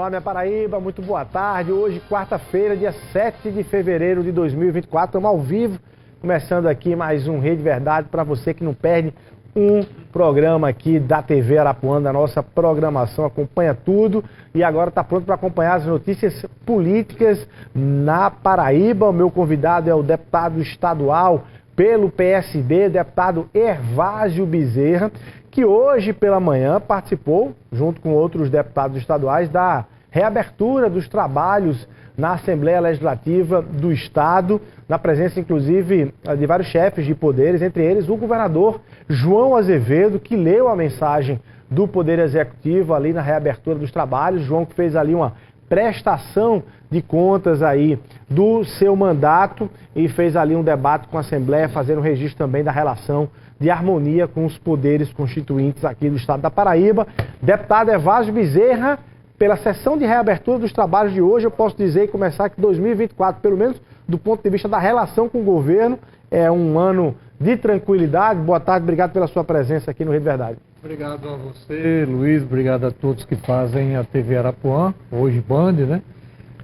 Olá, minha Paraíba, muito boa tarde. Hoje, quarta-feira, dia 7 de fevereiro de 2024, estamos ao vivo, começando aqui mais um Rede Verdade para você que não perde um programa aqui da TV Arapuã, da nossa programação, acompanha tudo e agora está pronto para acompanhar as notícias políticas na Paraíba. O meu convidado é o deputado estadual pelo PSD, deputado Hervásio Bezerra, que hoje pela manhã participou, junto com outros deputados estaduais, da reabertura dos trabalhos na Assembleia Legislativa do Estado, na presença, inclusive, de vários chefes de poderes, entre eles o governador João Azevedo, que leu a mensagem do Poder Executivo ali na reabertura dos trabalhos. João que fez ali uma prestação de contas aí do seu mandato e fez ali um debate com a Assembleia, fazendo um registro também da relação de harmonia com os poderes constituintes aqui do Estado da Paraíba. Deputado Hervásio Bezerra, pela sessão de reabertura dos trabalhos de hoje, eu posso dizer e começar que 2024, pelo menos do ponto de vista da relação com o governo, é um ano de tranquilidade. Boa tarde, obrigado pela sua presença aqui no Rede Verdade. Obrigado a você, Luiz, obrigado a todos que fazem a TV Arapuã, hoje Band, né?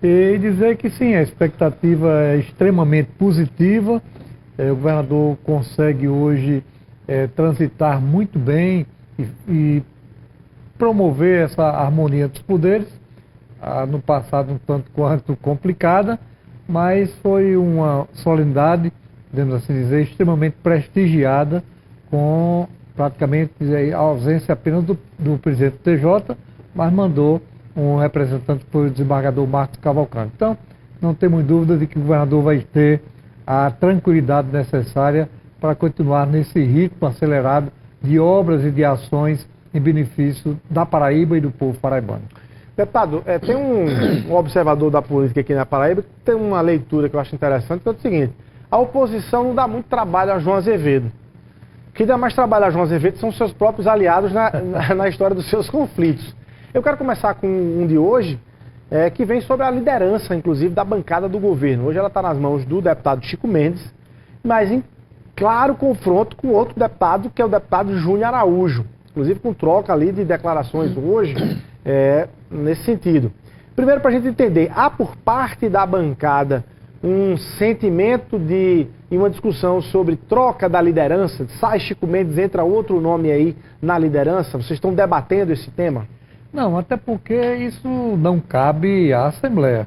E dizer que sim, a expectativa é extremamente positiva, o governador consegue hoje transitar muito bem e promover essa harmonia dos poderes, no passado um tanto quanto complicada, mas foi uma solenidade, podemos assim dizer, extremamente prestigiada, com praticamente a ausência apenas do presidente do TJ, mas mandou um representante, que foi o desembargador Marcos Cavalcante. Então, não temos dúvida de que o governador vai ter a tranquilidade necessária para continuar nesse ritmo acelerado de obras e de ações em benefício da Paraíba e do povo paraibano. Deputado, tem um observador da política aqui na Paraíba que tem uma leitura que eu acho interessante, que é o seguinte: a oposição não dá muito trabalho a João Azevedo. O que dá mais trabalho a João Azevedo são seus próprios aliados na história dos seus conflitos. Eu quero começar com um de hoje, que vem sobre a liderança, inclusive, da bancada do governo. Hoje ela está nas mãos do deputado Chico Mendes, mas em claro confronto com outro deputado, que é o deputado Júnior Araújo. Inclusive com troca ali de declarações hoje, nesse sentido. Primeiro, para a gente entender, há por parte da bancada um sentimento e uma discussão sobre troca da liderança? Sai Chico Mendes, entra outro nome aí na liderança? Vocês estão debatendo esse tema? Não, até porque isso não cabe à Assembleia.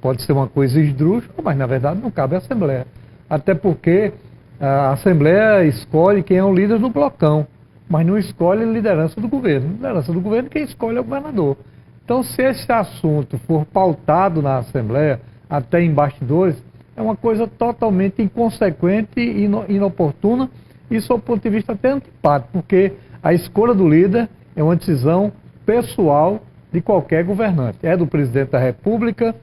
Pode ser uma coisa esdrúxula, mas na verdade não cabe à Assembleia. Até porque a Assembleia escolhe quem é o líder do blocão, mas não escolhe a liderança do governo. A liderança do governo, quem escolhe é o governador. Então, se esse assunto for pautado na Assembleia, até em bastidores, é uma coisa totalmente inconsequente e inoportuna, e, sob o ponto de vista até antipático, porque a escolha do líder é uma decisão pessoal de qualquer governante. É do presidente da República,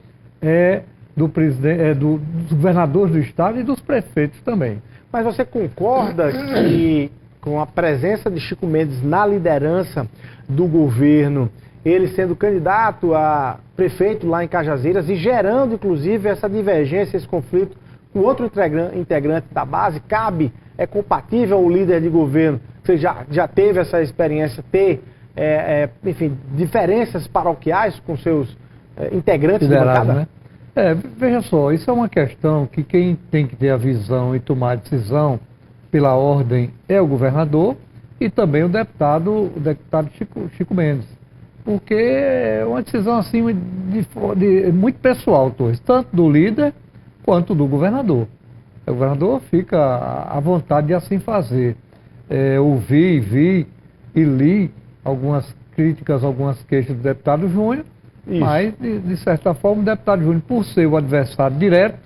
dos governadores do Estado e dos prefeitos também. Mas você concorda que, com a presença de Chico Mendes na liderança do governo, ele sendo candidato a prefeito lá em Cajazeiras e gerando, inclusive, essa divergência, esse conflito com outro integrante da base, é compatível o líder de governo, você já teve essa experiência, enfim, diferenças paroquiais com seus integrantes de bancada? Né? Veja só, isso é uma questão que quem tem que ter a visão e tomar a decisão pela ordem é o governador e também o deputado Chico Mendes. Porque é uma decisão assim muito pessoal, Torres, tanto do líder quanto do governador. O governador fica à vontade de assim fazer. Vi e li algumas críticas, algumas queixas do deputado Júnior, mas, de certa forma, o deputado Júnior, por ser o adversário direto,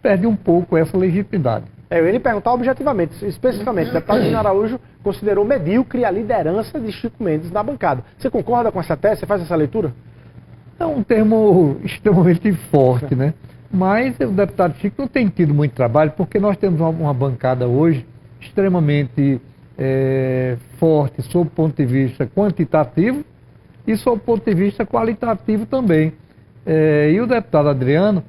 perde um pouco essa legitimidade. Eu ia lhe perguntar objetivamente, especificamente, o deputado Júnior Araújo considerou medíocre a liderança de Chico Mendes na bancada. Você concorda com essa tese? Você faz essa leitura? É um termo extremamente forte, né? Mas o deputado Chico não tem tido muito trabalho, porque nós temos uma bancada hoje extremamente forte, sob o ponto de vista quantitativo e sob o ponto de vista qualitativo também. E o deputado Adriano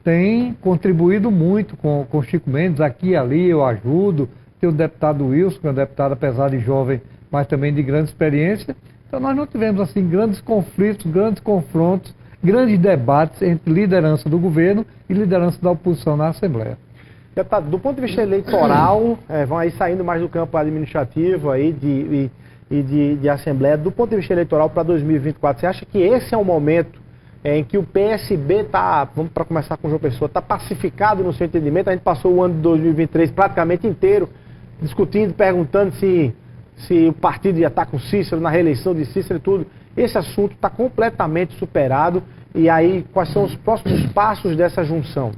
tem contribuído muito com Chico Mendes, aqui e ali eu ajudo. Tem o deputado Wilson, que é um deputado, apesar de jovem, mas também de grande experiência. Então nós não tivemos assim grandes conflitos, grandes confrontos, grandes debates entre liderança do governo e liderança da oposição na Assembleia. Deputado, do ponto de vista eleitoral, vão aí saindo mais do campo administrativo aí de Assembleia, do ponto de vista eleitoral para 2024, você acha que esse é o momento em que o PSB está, vamos para começar com o João Pessoa, está pacificado no seu entendimento? A gente passou o ano de 2023 praticamente inteiro discutindo, perguntando se o partido ia estar com Cícero, na reeleição de Cícero e tudo. Esse assunto está completamente superado. E aí, quais são os próximos passos dessa junção?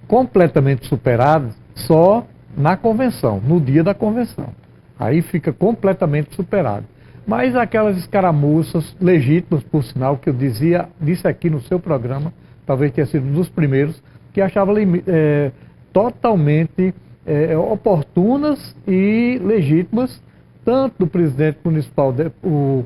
Completamente superado só na convenção, no dia da convenção. Aí fica completamente superado. Mas aquelas escaramuças legítimas, por sinal, que eu disse aqui no seu programa, talvez tenha sido um dos primeiros, que achava totalmente oportunas e legítimas, tanto do presidente municipal, o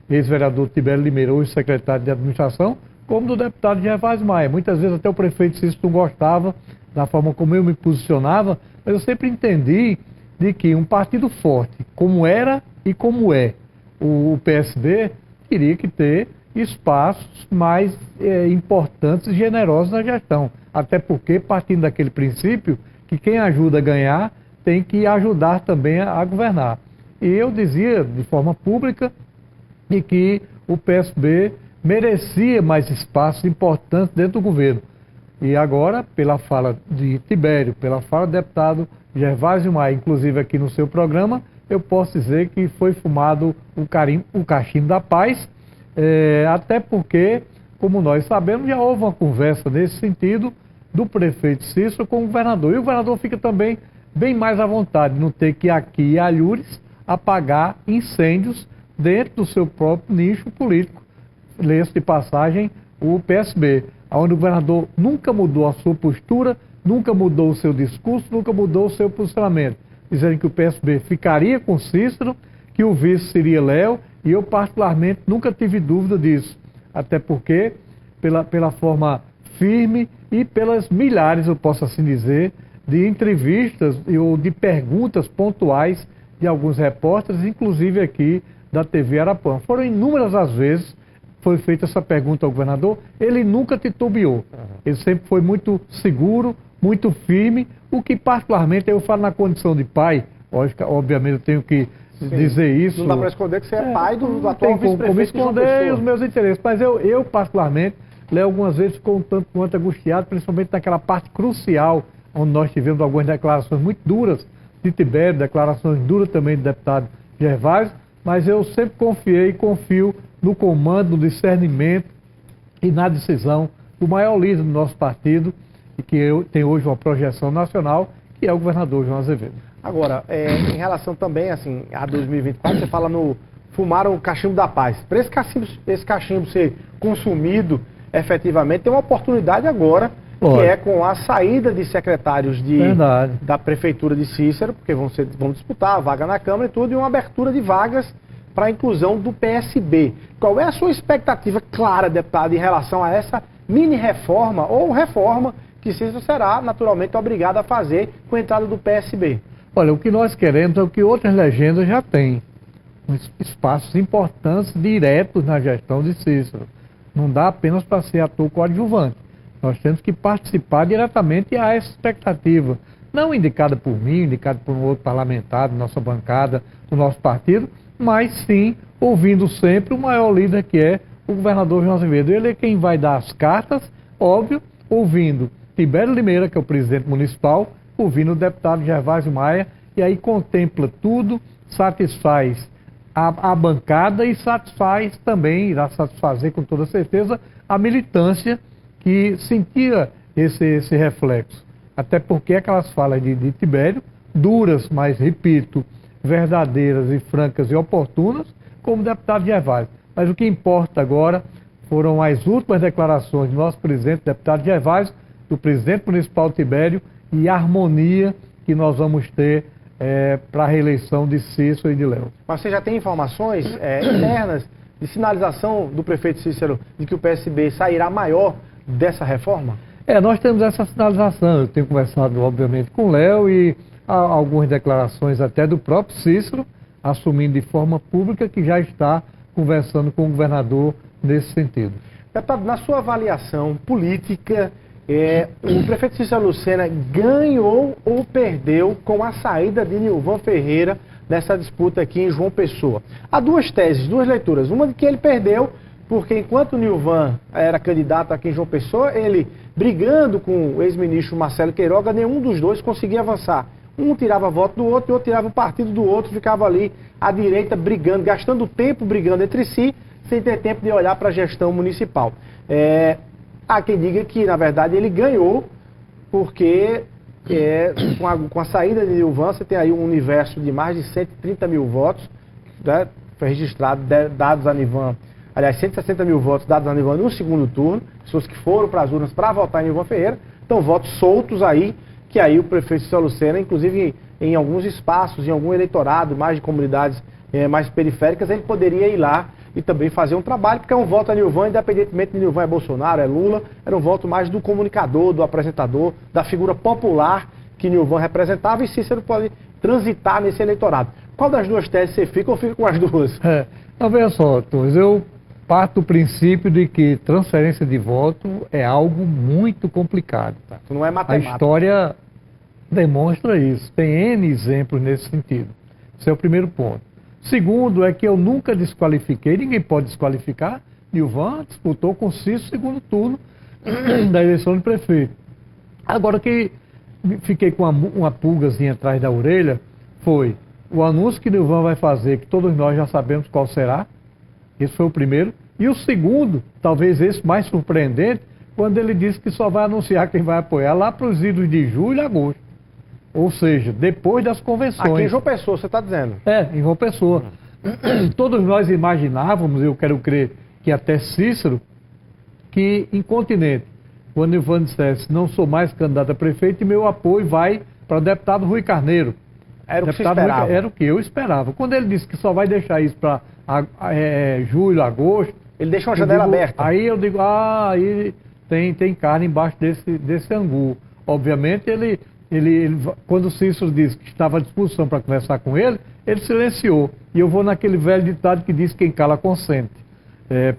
ex-vereador Tibério Limeira, hoje secretário de administração, como do deputado Gervásio Maia. Muitas vezes até o prefeito Cícero não gostava da forma como eu me posicionava, mas eu sempre entendi de que um partido forte, como era e como é o PSB, teria que ter espaços mais importantes e generosos na gestão. Até porque, partindo daquele princípio, que quem ajuda a ganhar tem que ajudar também a governar. E eu dizia de forma pública de que o PSB merecia mais espaços importantes dentro do governo. E agora, pela fala de Tibério, pela fala do deputado Gervásio Maia, inclusive aqui no seu programa, eu posso dizer que foi fumado o cachimbo da paz, até porque, como nós sabemos, já houve uma conversa nesse sentido do prefeito Cícero com o governador. E o governador fica também bem mais à vontade de não ter que aqui em Alhures apagar incêndios dentro do seu próprio nicho político. Lê-se de passagem o PSB, onde o governador nunca mudou a sua postura, nunca mudou o seu discurso, nunca mudou o seu posicionamento, dizendo que o PSB ficaria com Cícero, que o vice seria Léo, e eu particularmente nunca tive dúvida disso, até porque pela forma firme e pelas milhares, eu posso assim dizer, de entrevistas ou de perguntas pontuais de alguns repórteres, inclusive aqui da TV Arapuã. Foram inúmeras as vezes foi feita essa pergunta ao governador, ele nunca titubeou. Ele sempre foi muito seguro, muito firme, o que particularmente eu falo na condição de pai, obviamente eu tenho que dizer isso. Não dá para esconder que você é pai do atual vice-prefeito. Como esconder os meus interesses, mas eu particularmente, Léo, algumas vezes ficou um tanto quanto angustiado, principalmente naquela parte crucial, onde nós tivemos algumas declarações muito duras de Tibério, declarações duras também do deputado Gervásio, mas eu sempre confiei e confio no comando, no discernimento e na decisão do maior líder do nosso partido, e que tem hoje uma projeção nacional, que é o governador João Azevedo. Agora, em relação também assim, a 2024, você fala no fumaram o cachimbo da paz. Para esse cachimbo ser consumido efetivamente, tem uma oportunidade agora, que é com a saída de secretários da Prefeitura de Cícero, porque vão disputar a vaga na Câmara e tudo, e uma abertura de vagas para a inclusão do PSB. Qual é a sua expectativa clara, deputado, em relação a essa mini-reforma ou reforma que Cícero será naturalmente obrigado a fazer com a entrada do PSB? Olha, o que nós queremos é o que outras legendas já têm, espaços importantes diretos na gestão de Cícero. Não dá apenas para ser ator coadjuvante. Nós temos que participar diretamente e há essa expectativa, não indicada por mim, indicada por um outro parlamentar da nossa bancada, do nosso partido, mas sim ouvindo sempre o maior líder, que é o governador João Azevedo. Ele é quem vai dar as cartas, óbvio, ouvindo Tibério Limeira, que é o presidente municipal, ouvindo o deputado Gervásio Maia, e aí contempla tudo, satisfaz a bancada e satisfaz também, irá satisfazer com toda certeza, a militância que sentia esse reflexo. Até porque aquelas falas de Tibério, duras, mas repito, verdadeiras e francas e oportunas, como o deputado Gervásio. Mas o que importa agora foram as últimas declarações do nosso presidente, deputado Gervásio, do presidente municipal Tibério, e a harmonia que nós vamos ter para a reeleição de Cícero e de Léo. Mas você já tem informações internas de sinalização do prefeito Cícero de que o PSB sairá maior dessa reforma? Nós temos essa sinalização. Eu tenho conversado, obviamente, com o Léo e há algumas declarações até do próprio Cícero, assumindo de forma pública, que já está conversando com o governador nesse sentido. Deputado, na sua avaliação política, o prefeito Cícero Lucena ganhou ou perdeu com a saída de Nilvan Ferreira nessa disputa aqui em João Pessoa? Há duas teses, duas leituras. Uma de que ele perdeu, porque enquanto o Nilvan era candidato aqui em João Pessoa, ele, brigando com o ex-ministro Marcelo Queiroga, nenhum dos dois conseguia avançar. Um tirava voto do outro, e o outro tirava o partido do outro, ficava ali à direita brigando, gastando tempo brigando entre si, sem ter tempo de olhar para a gestão municipal. Há quem diga que, na verdade, ele ganhou, porque com a saída de Nilvan, você tem aí um universo de mais de 130 mil votos, né, foi registrado, dados a Nilvan, aliás, 160 mil votos dados a Nilvan no segundo turno, pessoas que foram para as urnas para votar em Nilvan Ferreira, então votos soltos aí, que aí o prefeito Cícero Lucena, inclusive em alguns espaços, em algum eleitorado, mais de comunidades mais periféricas, ele poderia ir lá e também fazer um trabalho, porque é um voto a Nilvan, independentemente de Nilvan é Bolsonaro, é Lula, era um voto mais do comunicador, do apresentador, da figura popular que Nilvan representava, e Cícero pode transitar nesse eleitorado. Qual das duas teses você fica ou fica com as duas? Então, veja só, Torres, eu parto do princípio de que transferência de voto é algo muito complicado. Tá? Não é matemática. A história demonstra isso. Tem N exemplos nesse sentido. Esse é o primeiro ponto. Segundo é que eu nunca desqualifiquei, ninguém pode desqualificar. Nilvan disputou com Cícero segundo turno da eleição de prefeito. Agora, que fiquei com uma pulgazinha atrás da orelha foi o anúncio que Nilvan vai fazer, que todos nós já sabemos qual será. Esse foi o primeiro. E o segundo, talvez esse mais surpreendente, quando ele disse que só vai anunciar quem vai apoiar lá para os idos de julho e agosto. Ou seja, depois das convenções. Aqui em João Pessoa, você está dizendo? Em João Pessoa. Todos nós imaginávamos, eu quero crer que até Cícero, que em Continente, quando Nilvan dissesse, não sou mais candidato a prefeito, e meu apoio vai para o deputado Rui Carneiro. Era o que você esperava. Era o que eu esperava. Quando ele disse que só vai deixar isso para julho, agosto... Ele deixa uma janela aberta. Aí eu digo, aí tem carne embaixo desse angu. Obviamente, quando o Cícero disse que estava à disposição para conversar com ele silenciou. E eu vou naquele velho ditado que diz quem cala consente.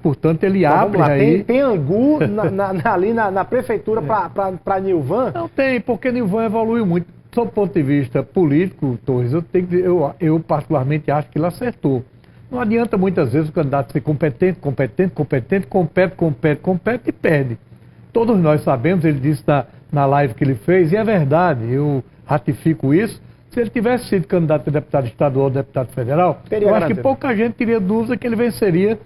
Portanto, ele então, abre aí... Tem angu ali na prefeitura para Nilvan? Não tem, porque Nilvan evoluiu muito. Sob o ponto de vista político, Torres, eu particularmente acho que ele acertou. Não adianta muitas vezes o candidato ser competente, compete e perde. Todos nós sabemos, ele disse na live que ele fez, e é verdade, eu ratifico isso. Se ele tivesse sido candidato a deputado estadual ou deputado federal, eu acho que pouca gente teria dúvida que ele venceria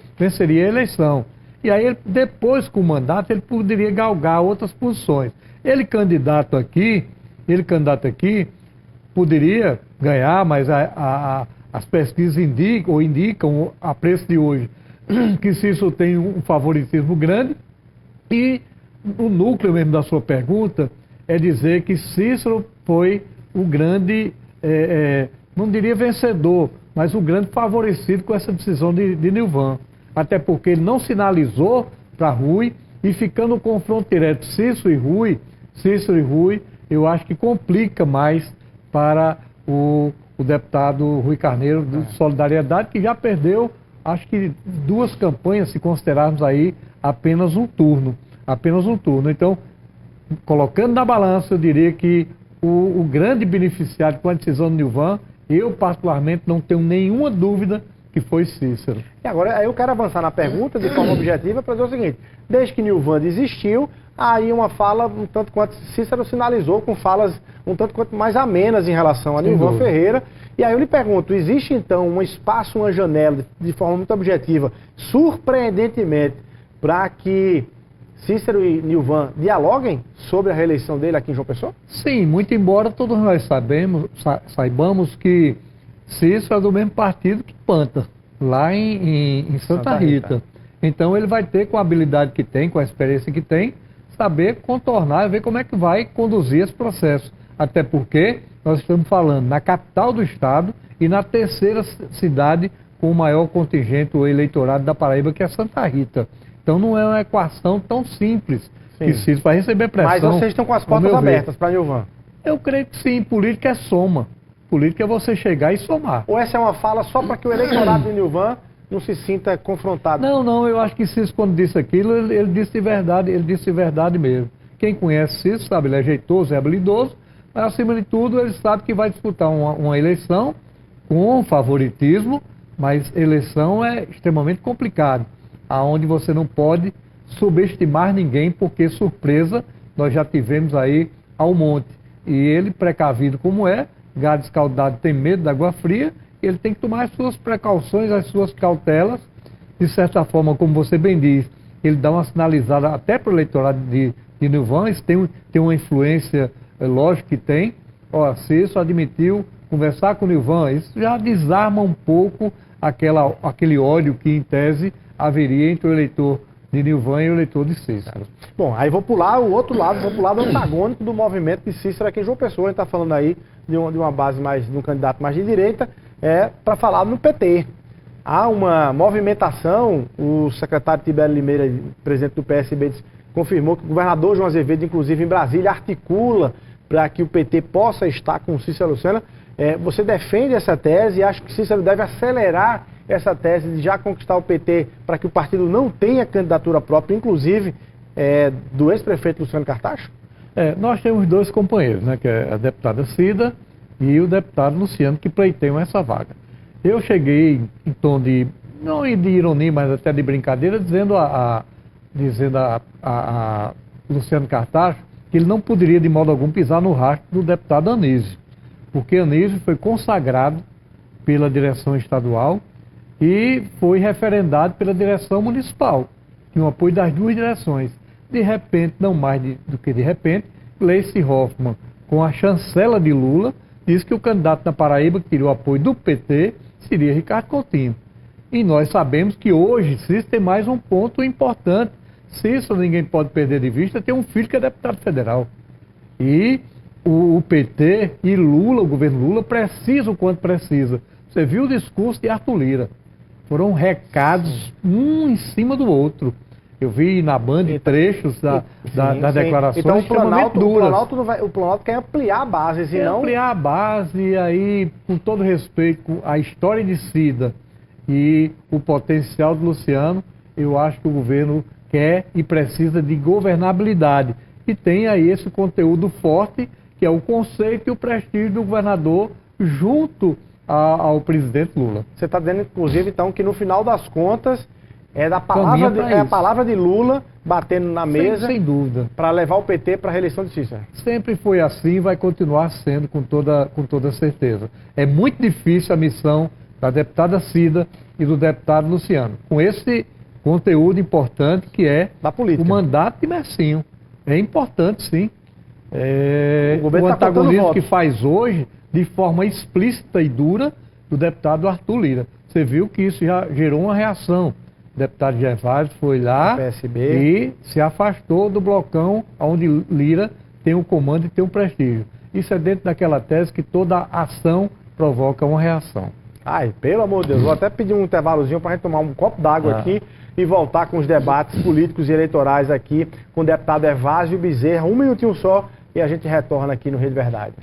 a eleição. E aí, depois com o mandato, ele poderia galgar outras posições. Ele candidato aqui, poderia ganhar, mas as pesquisas indicam a preço de hoje que Cícero tem um favoritismo grande, e o núcleo mesmo da sua pergunta é dizer que Cícero foi o grande, não diria vencedor, mas o grande favorecido com essa decisão de Nilvan. Até porque ele não sinalizou para Rui, e ficando o confronto direto Cícero e Rui, eu acho que complica mais para o deputado Rui Carneiro de Solidariedade, que já perdeu, acho que 2 campanhas, se considerarmos aí apenas um turno. Então, colocando na balança, eu diria que o grande beneficiário com a decisão do Nilvan, eu particularmente não tenho nenhuma dúvida que foi Cícero. E agora eu quero avançar na pergunta de forma objetiva para dizer o seguinte: desde que Nilvan desistiu, aí uma fala um tanto quanto Cícero sinalizou, com falas um tanto quanto mais amenas em relação a Nilvan Ferreira. E aí eu lhe pergunto, existe então um espaço, uma janela, de forma muito objetiva, surpreendentemente, para que Cícero e Nilvan dialoguem sobre a reeleição dele aqui em João Pessoa? Sim, muito embora todos nós saibamos que Cícero é do mesmo partido que Panta, lá em Santa Rita. Então ele vai ter, com a habilidade que tem, com a experiência que tem, saber contornar e ver como é que vai conduzir esse processo. Até porque nós estamos falando na capital do estado e na terceira cidade com o maior contingente ou eleitorado da Paraíba, que é Santa Rita. Então não é uma equação tão simples que Cícero vai receber pressão. Mas vocês estão com as portas abertas para Nilvan? Eu creio que sim, política é soma. político é você chegar e somar. Ou essa é uma fala só para que o eleitorado de Nilvan não se sinta confrontado? Não, eu acho que Cícero, quando disse aquilo, ele disse de verdade mesmo. Quem conhece Cícero sabe, ele é jeitoso, é habilidoso, mas acima de tudo ele sabe que vai disputar uma eleição com favoritismo, mas eleição é extremamente complicado, aonde você não pode subestimar ninguém, porque surpresa nós já tivemos aí ao monte. E ele, precavido como é, gado escaldado tem medo da água fria, ele tem que tomar as suas precauções, as suas cautelas, de certa forma, como você bem diz, ele dá uma sinalizada até para o eleitorado de Nilvan, isso tem uma influência, lógico que tem. Ó, Cícero admitiu conversar com o Nilvan, isso já desarma um pouco aquele ódio que, em tese, haveria entre o eleitor de Nilvan e o eleitor de Cícero. Bom, aí vou pular o outro lado, vou pular do antagônico do movimento de Cícero aqui em João Pessoa. A gente está falando aí de uma base mais, de um candidato mais de direita, para falar no PT. Há uma movimentação, o secretário Tibério Limeira, presidente do PSB, confirmou que o governador João Azevedo, inclusive em Brasília, articula para que o PT possa estar com Cícero Lucena. Você defende essa tese e acha que Cícero deve acelerar essa tese de já conquistar o PT para que o partido não tenha candidatura própria, inclusive do ex-prefeito Luciano Cartacho? Nós temos dois companheiros, né, que é a deputada Cida e o deputado Luciano, que pleiteiam essa vaga. Eu cheguei em tom de, não de ironia, mas até de brincadeira, dizendo a Luciano Cartacho que ele não poderia de modo algum pisar no rastro do deputado Anísio, porque Anísio foi consagrado pela direção estadual e foi referendado pela direção municipal, tinha o apoio das duas direções. De repente, não mais do que de repente, Gleice Hoffmann, com a chancela de Lula, disse que o candidato na Paraíba que teria o apoio do PT seria Ricardo Coutinho. E nós sabemos que hoje Cícero tem mais um ponto importante. Cícero, ninguém pode perder de vista, tem um filho que é deputado federal. E o PT e Lula, o governo Lula, precisam quanto precisa. Você viu o discurso de Arthur Lira. Foram recados um em cima do outro. Eu vi na Band trechos das declarações. Então o Planalto quer ampliar a base, se não... Ampliar a base, e aí, com todo respeito à história de Cida e o potencial do Luciano, eu acho que o governo quer e precisa de governabilidade. E tem aí esse conteúdo forte, que é o conceito e o prestígio do governador junto ao presidente Lula. Você está dizendo, inclusive, então, que no final das contas é a palavra de Lula batendo na mesa, sem dúvida, para levar o PT para a reeleição de Cícero. Sempre foi assim e vai continuar sendo com toda certeza. É muito difícil a missão da deputada Cida e do deputado Luciano, com esse conteúdo importante que é da política. O mandato de Mersinho. É importante, sim. O tá antagonismo que faz hoje, de forma explícita e dura, do deputado Arthur Lira. Você viu que isso já gerou uma reação. O deputado Gervásio foi lá e se afastou do blocão onde Lira tem o comando e tem o prestígio. Isso é dentro daquela tese que toda ação provoca uma reação. Ai, pelo amor de Deus, vou até pedir um intervalozinho para a gente tomar um copo d'água aqui e voltar com os debates políticos e eleitorais aqui com o deputado Evásio Bezerra. Um minutinho só e a gente retorna aqui no Rede Verdade.